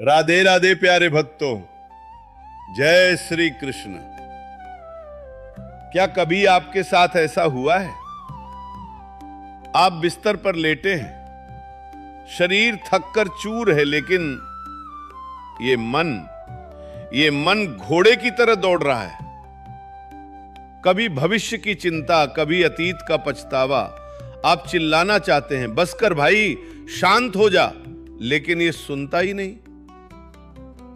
राधे राधे प्यारे भक्तों, जय श्री कृष्ण। क्या कभी आपके साथ ऐसा हुआ है? आप बिस्तर पर लेटे हैं, शरीर थक कर चूर है, लेकिन ये मन घोड़े की तरह दौड़ रहा है। कभी भविष्य की चिंता, कभी अतीत का पछतावा। आप चिल्लाना चाहते हैं, बस कर भाई, शांत हो जा, लेकिन ये सुनता ही नहीं।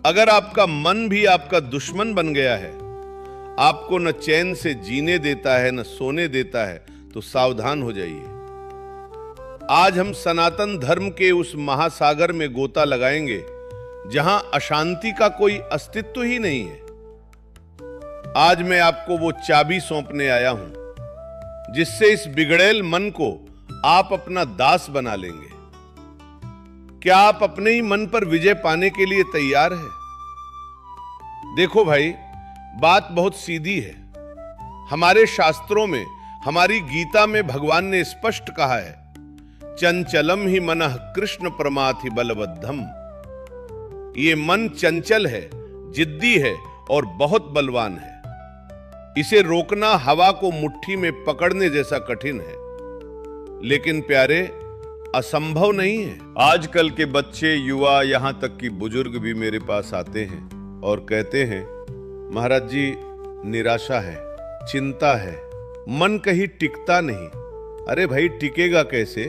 अगर आपका मन भी आपका दुश्मन बन गया है, आपको न चैन से जीने देता है, न सोने देता है, तो सावधान हो जाइए। आज हम सनातन धर्म के उस महासागर में गोता लगाएंगे जहां अशांति का कोई अस्तित्व ही नहीं है। आज मैं आपको वो चाबी सौंपने आया हूं जिससे इस बिगड़ेल मन को आप अपना दास बना लेंगे। क्या आप अपने ही मन पर विजय पाने के लिए तैयार हैं? देखो भाई, बात बहुत सीधी है। हमारे शास्त्रों में, हमारी गीता में भगवान ने स्पष्ट कहा है, चंचलम ही मनः कृष्ण प्रमाथि बलवद्धम। ये मन चंचल है, जिद्दी है और बहुत बलवान है। इसे रोकना हवा को मुट्ठी में पकड़ने जैसा कठिन है, लेकिन प्यारे, असंभव नहीं है। आजकल के बच्चे, युवा, यहां तक कि बुजुर्ग भी मेरे पास आते हैं और कहते हैं, महाराज जी, निराशा है, चिंता है, मन कहीं टिकता नहीं। अरे भाई, टिकेगा कैसे?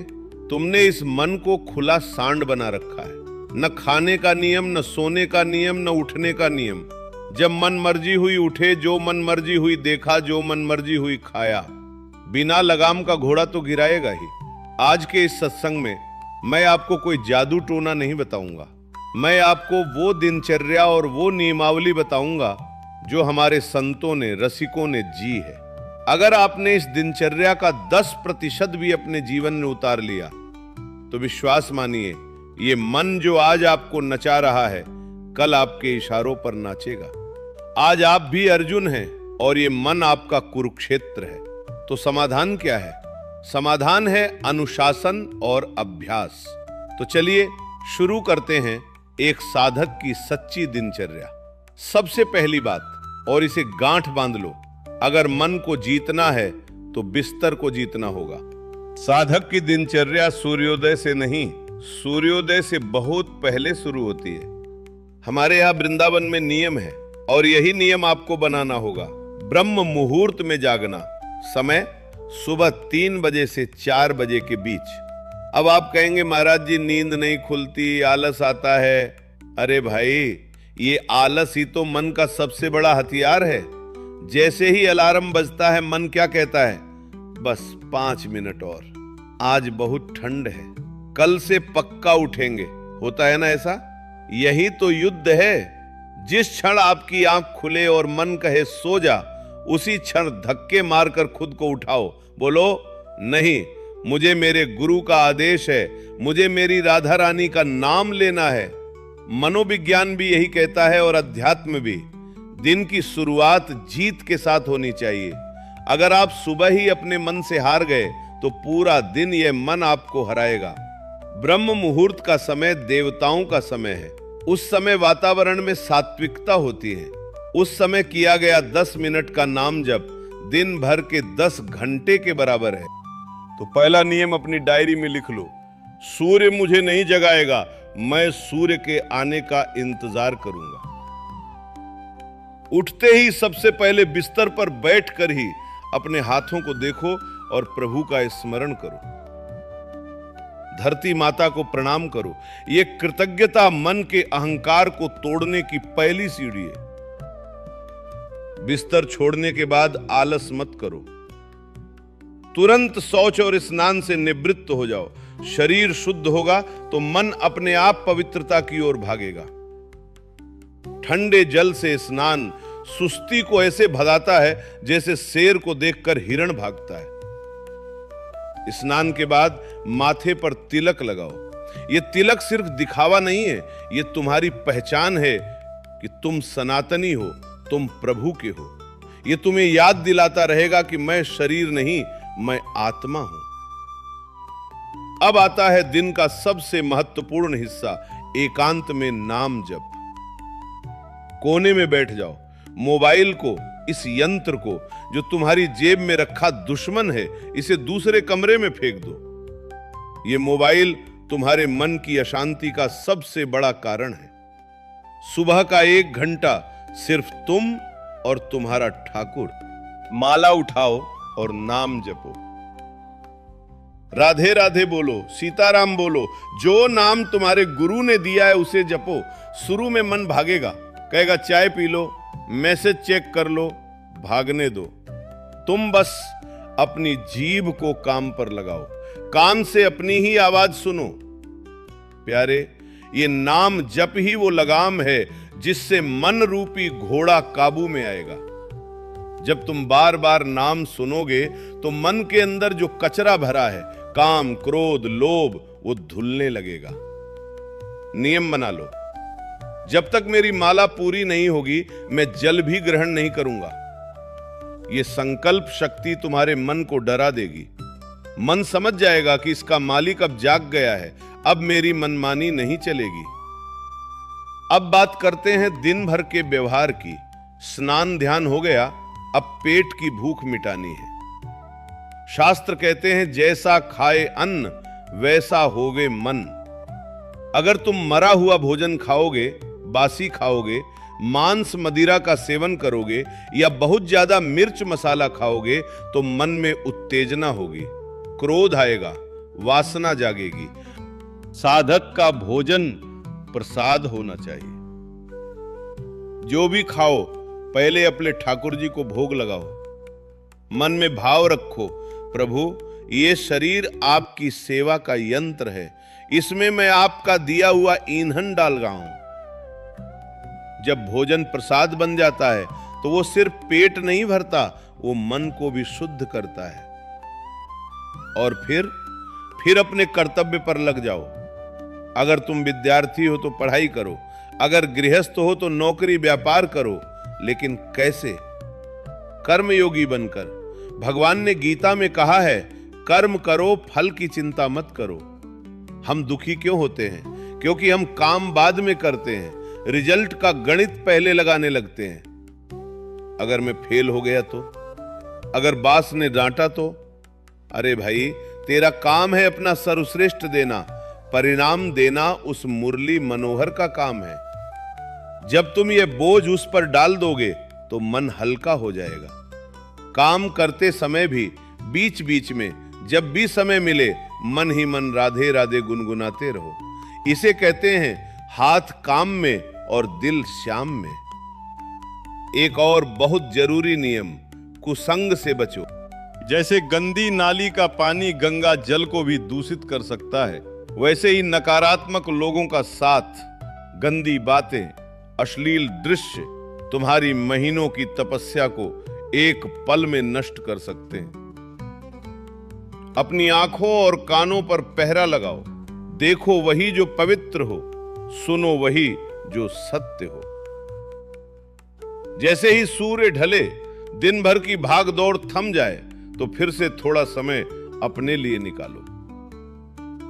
तुमने इस मन को खुला सांड बना रखा है। न खाने का नियम, न सोने का नियम, न उठने का नियम। जब मन मर्जी हुई उठे, जो मन मर्जी हुई देखा, जो मन मर्जी हुई खाया। बिना लगाम का घोड़ा तो गिराएगा ही। आज के इस सत्संग में मैं आपको कोई जादू टोना नहीं बताऊंगा। मैं आपको वो दिनचर्या और वो नियमावली बताऊंगा जो हमारे संतों ने, रसिकों ने जी है। अगर आपने इस दिनचर्या का 10% भी अपने जीवन में उतार लिया तो विश्वास मानिए, ये मन जो आज आपको नचा रहा है, कल आपके इशारों पर नाचेगा। आज आप भी अर्जुन हैं और ये मन आपका कुरुक्षेत्र है। तो समाधान क्या है? समाधान है अनुशासन और अभ्यास। तो चलिए शुरू करते हैं एक साधक की सच्ची दिनचर्या। सबसे पहली बात, और इसे गांठ बांध लो, अगर मन को जीतना है तो बिस्तर को जीतना होगा। साधक की दिनचर्या सूर्योदय से नहीं, सूर्योदय से बहुत पहले शुरू होती है। हमारे यहां वृंदावन में नियम है और यही नियम आपको बनाना होगा। ब्रह्म मुहूर्त में जागना, समय सुबह 3 बजे से 4 बजे के बीच। अब आप कहेंगे, महाराज जी, नींद नहीं खुलती, आलस आता है। अरे भाई, ये आलस ही तो मन का सबसे बड़ा हथियार है। जैसे ही अलार्म बजता है, मन क्या कहता है? बस 5 मिनट और, आज बहुत ठंड है, कल से पक्का उठेंगे। होता है ना ऐसा? यही तो युद्ध है। जिस क्षण आपकी आंख खुले और मन कहे सो जा, उसी क्षण धक्के मारकर खुद को उठाओ। बोलो, नहीं, मुझे मेरे गुरु का आदेश है, मुझे मेरी राधा रानी का नाम लेना है। मनोविज्ञान भी यही कहता है और अध्यात्म भी। दिन की शुरुआत जीत के साथ होनी चाहिए। अगर आप सुबह ही अपने मन से हार गए तो पूरा दिन यह मन आपको हराएगा। ब्रह्म मुहूर्त का समय देवताओं का समय है। उस समय वातावरण में सात्विकता होती है। उस समय किया गया 10 मिनट का नाम जप दिन भर के 10 घंटे के बराबर है। तो पहला नियम अपनी डायरी में लिख लो, सूर्य मुझे नहीं जगाएगा, मैं सूर्य के आने का इंतजार करूंगा। उठते ही सबसे पहले बिस्तर पर बैठकर ही अपने हाथों को देखो और प्रभु का स्मरण करो। धरती माता को प्रणाम करो। यह कृतज्ञता मन के अहंकार को तोड़ने की पहली सीढ़ी है। बिस्तर छोड़ने के बाद आलस मत करो। तुरंत शौच और स्नान से निवृत्त हो जाओ। शरीर शुद्ध होगा तो मन अपने आप पवित्रता की ओर भागेगा। ठंडे जल से स्नान सुस्ती को ऐसे भगाता है जैसे शेर को देखकर हिरण भागता है। स्नान के बाद माथे पर तिलक लगाओ। यह तिलक सिर्फ दिखावा नहीं है, यह तुम्हारी पहचान है कि तुम सनातनी हो, तुम प्रभु के हो। यह तुम्हें याद दिलाता रहेगा कि मैं शरीर नहीं, मैं आत्मा हूं। अब आता है दिन का सबसे महत्वपूर्ण हिस्सा, एकांत में नाम जप। कोने में बैठ जाओ, मोबाइल को, इस यंत्र को जो तुम्हारी जेब में रखा दुश्मन है, इसे दूसरे कमरे में फेंक दो। ये मोबाइल तुम्हारे मन की अशांति का सबसे बड़ा कारण है। सुबह का 1 घंटा सिर्फ तुम और तुम्हारा ठाकुर। माला उठाओ और नाम जपो। राधे राधे बोलो, सीताराम बोलो, जो नाम तुम्हारे गुरु ने दिया है उसे जपो। शुरू में मन भागेगा, कहेगा चाय पी लो, मैसेज चेक कर लो, भागने दो। तुम बस अपनी जीभ को काम पर लगाओ, कान से अपनी ही आवाज सुनो। प्यारे, ये नाम जप ही वो लगाम है जिससे मन रूपी घोड़ा काबू में आएगा। जब तुम बार बार नाम सुनोगे तो मन के अंदर जो कचरा भरा है, काम, क्रोध, लोभ, वो धुलने लगेगा। नियम बना लो, जब तक मेरी माला पूरी नहीं होगी मैं जल भी ग्रहण नहीं करूंगा। यह संकल्प शक्ति तुम्हारे मन को डरा देगी। मन समझ जाएगा कि इसका मालिक अब जाग गया है, अब मेरी मनमानी नहीं चलेगी। अब बात करते हैं दिन भर के व्यवहार की। स्नान ध्यान हो गया, अब पेट की भूख मिटानी है। शास्त्र कहते हैं जैसा खाए अन्न वैसा होगे मन। अगर तुम मरा हुआ भोजन खाओगे, बासी खाओगे, मांस मदिरा का सेवन करोगे या बहुत ज्यादा मिर्च मसाला खाओगे तो मन में उत्तेजना होगी, क्रोध आएगा, वासना जागेगी। साधक का भोजन प्रसाद होना चाहिए। जो भी खाओ पहले अपने ठाकुर जी को भोग लगाओ। मन में भाव रखो, प्रभु ये शरीर आपकी सेवा का यंत्र है, इसमें मैं आपका दिया हुआ ईंधन डाल रहा हूं। जब भोजन प्रसाद बन जाता है तो वो सिर्फ पेट नहीं भरता, वो मन को भी शुद्ध करता है। और फिर अपने कर्तव्य पर लग जाओ। अगर तुम विद्यार्थी हो तो पढ़ाई करो, अगर गृहस्थ हो तो नौकरी व्यापार करो, लेकिन कैसे? कर्मयोगी बनकर। भगवान ने गीता में कहा है, कर्म करो, फल की चिंता मत करो। हम दुखी क्यों होते हैं? क्योंकि हम काम बाद में करते हैं, रिजल्ट का गणित पहले लगाने लगते हैं। अगर मैं फेल हो गया तो, अगर बॉस ने डांटा तो, अरे भाई तेरा काम है अपना सर्वश्रेष्ठ देना, परिणाम देना उस मुरली मनोहर का काम है। जब तुम ये बोझ उस पर डाल दोगे तो मन हल्का हो जाएगा। काम करते समय भी बीच बीच में जब भी समय मिले मन ही मन राधे राधे गुनगुनाते रहो। इसे कहते हैं हाथ काम में और दिल श्याम में। एक और बहुत जरूरी नियम, कुसंग से बचो। जैसे गंदी नाली का पानी गंगा जल को भी दूषित कर सकता है, वैसे ही नकारात्मक लोगों का साथ, गंदी बातें, अश्लील दृश्य तुम्हारी महीनों की तपस्या को एक पल में नष्ट कर सकते हैं। अपनी आंखों और कानों पर पहरा लगाओ। देखो वही जो पवित्र हो, सुनो वही जो सत्य हो। जैसे ही सूर्य ढले, दिन भर की भाग दौड़ थम जाए तो फिर से थोड़ा समय अपने लिए निकालो।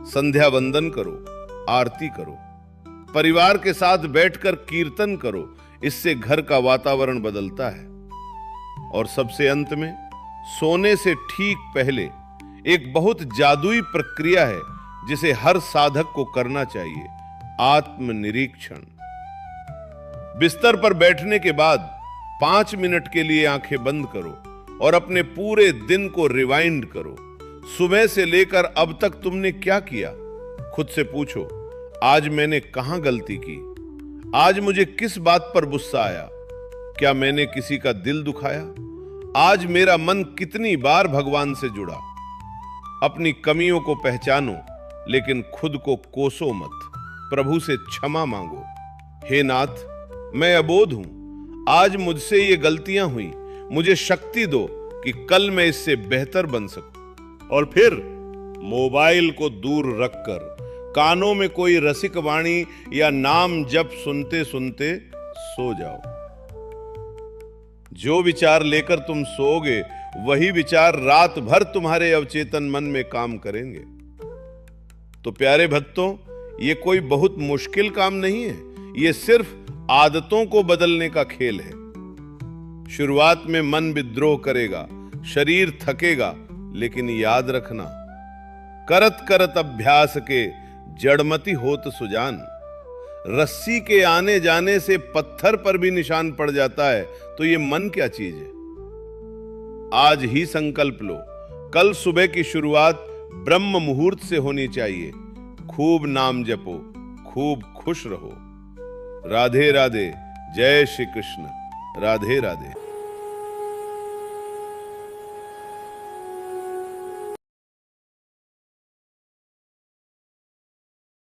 संध्या वंदन करो, आरती करो, परिवार के साथ बैठकर कीर्तन करो। इससे घर का वातावरण बदलता है। और सबसे अंत में, सोने से ठीक पहले एक बहुत जादुई प्रक्रिया है जिसे हर साधक को करना चाहिए, आत्मनिरीक्षण। बिस्तर पर बैठने के बाद 5 मिनट के लिए आंखें बंद करो और अपने पूरे दिन को रिवाइंड करो। सुबह से लेकर अब तक तुमने क्या किया? खुद से पूछो, आज मैंने कहां गलती की? आज मुझे किस बात पर गुस्सा आया? क्या मैंने किसी का दिल दुखाया? आज मेरा मन कितनी बार भगवान से जुड़ा? अपनी कमियों को पहचानो, लेकिन खुद को कोसो मत। प्रभु से क्षमा मांगो। हे नाथ, मैं अबोध हूं, आज मुझसे ये गलतियां हुई, मुझे शक्ति दो कि कल मैं इससे बेहतर बन सकूं। और फिर मोबाइल को दूर रखकर कानों में कोई रसिक वाणी या नाम जप सुनते सुनते सो जाओ। जो विचार लेकर तुम सोओगे वही विचार रात भर तुम्हारे अवचेतन मन में काम करेंगे। तो प्यारे भक्तों, ये कोई बहुत मुश्किल काम नहीं है, ये सिर्फ आदतों को बदलने का खेल है। शुरुआत में मन विद्रोह करेगा, शरीर थकेगा, लेकिन याद रखना, करत करत अभ्यास के जड़मति होत सुजान। रस्सी के आने जाने से पत्थर पर भी निशान पड़ जाता है, तो ये मन क्या चीज है। आज ही संकल्प लो, कल सुबह की शुरुआत ब्रह्म मुहूर्त से होनी चाहिए। खूब नाम जपो, खूब खुश रहो। राधे राधे। जय श्री कृष्ण। राधे राधे।